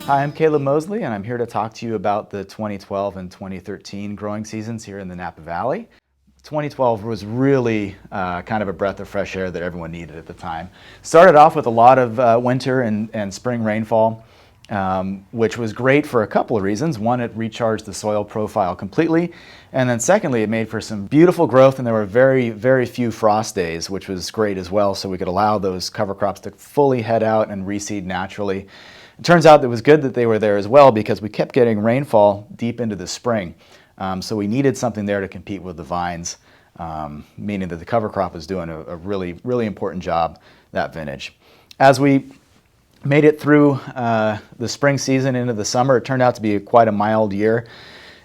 Hi, I'm Caleb Mosley, and I'm here to talk to you about the 2012 and 2013 growing seasons here in the Napa Valley. 2012 was really kind of a breath of fresh air that everyone needed at the time. Started off with a lot of winter and spring rainfall, which was great for a couple of reasons. One, it recharged the soil profile completely, and then secondly, it made for some beautiful growth, and there were very, very few frost days, which was great as well, so we could allow those cover crops to fully head out and reseed naturally. It turns out it was good that they were there as well because we kept getting rainfall deep into the spring. So we needed something there to compete with the vines, meaning that the cover crop was doing a really, really important job that vintage. As we made it through the spring season into the summer, it turned out to be quite a mild year,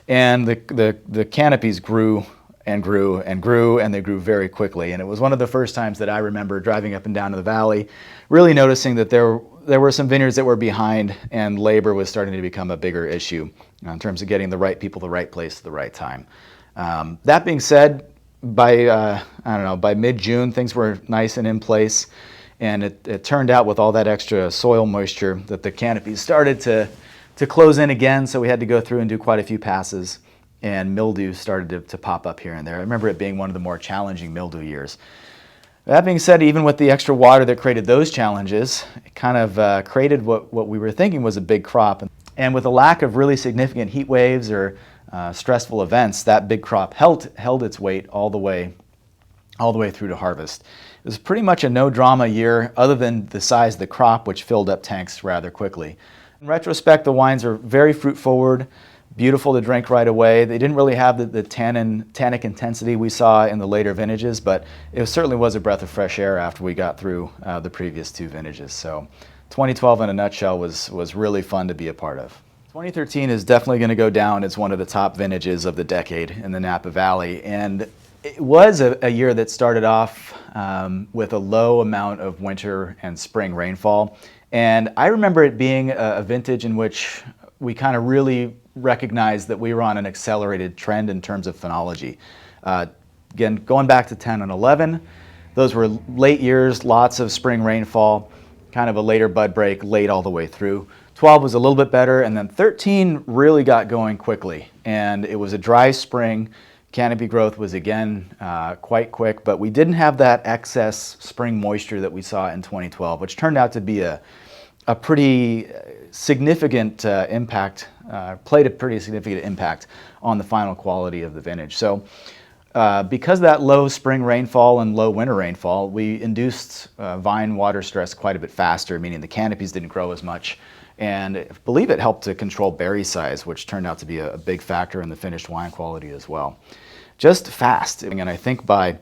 and the canopies grew and grew and grew, and they grew very quickly. And it was one of the first times that I remember driving up and down to the valley, really noticing that there were some vineyards that were behind, and labor was starting to become a bigger issue in terms of getting the right people, the right place, at the right time. That being said, by mid-June, things were nice and in place, and it turned out with all that extra soil moisture that the canopies started to close in again, so we had to go through and do quite a few passes, and mildew started to pop up here and there. I remember it being one of the more challenging mildew years. That being said, even with the extra water that created those challenges, it kind of created what we were thinking was a big crop. And with a lack of really significant heat waves or stressful events, that big crop held its weight all the way through to harvest. It was pretty much a no-drama year other than the size of the crop, which filled up tanks rather quickly. In retrospect, the wines are very fruit-forward, beautiful to drink right away. They didn't really have the tannic intensity we saw in the later vintages, but it certainly was a breath of fresh air after we got through the previous two vintages. So 2012 in a nutshell was really fun to be a part of. 2013 is definitely going to go down as one of the top vintages of the decade in the Napa Valley, and it was a year that started off with a low amount of winter and spring rainfall. And I remember it being a vintage in which we kind of really recognized that we were on an accelerated trend in terms of phenology. Again, going back to 10 and 11, those were late years, lots of spring rainfall, kind of a later bud break, late all the way through. 12 was a little bit better, and then 13 really got going quickly. And it was a dry spring. Canopy growth was again quite quick, but we didn't have that excess spring moisture that we saw in 2012, which turned out to be a pretty significant impact, played a pretty significant impact on the final quality of the vintage. So because of that low spring rainfall and low winter rainfall, we induced vine water stress quite a bit faster, meaning the canopies didn't grow as much. And I believe it helped to control berry size, which turned out to be a big factor in the finished wine quality as well. Just fast, and I think by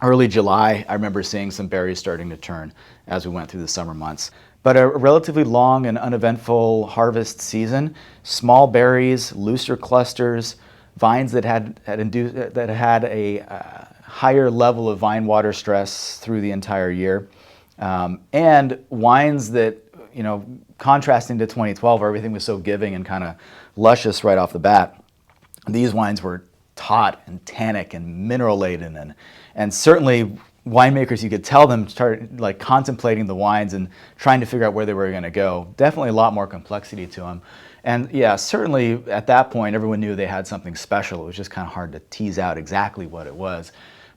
early July, I remember seeing some berries starting to turn as we went through the summer months. But a relatively long and uneventful harvest season, small berries, looser clusters, vines that had a higher level of vine water stress through the entire year, and wines that, contrasting to 2012 where everything was so giving and kind of luscious right off the bat, these wines were taut and tannic and mineral laden, and certainly winemakers, you could tell them started like contemplating the wines and trying to figure out where they were going to go. Definitely a lot more complexity to them. And yeah, certainly at that point, everyone knew they had something special. It was just kind of hard to tease out exactly what it was.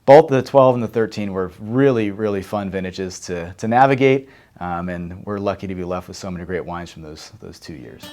Both the 12 and the 13 were really, really fun vintages to navigate, and we're lucky to be left with so many great wines from those 2 years.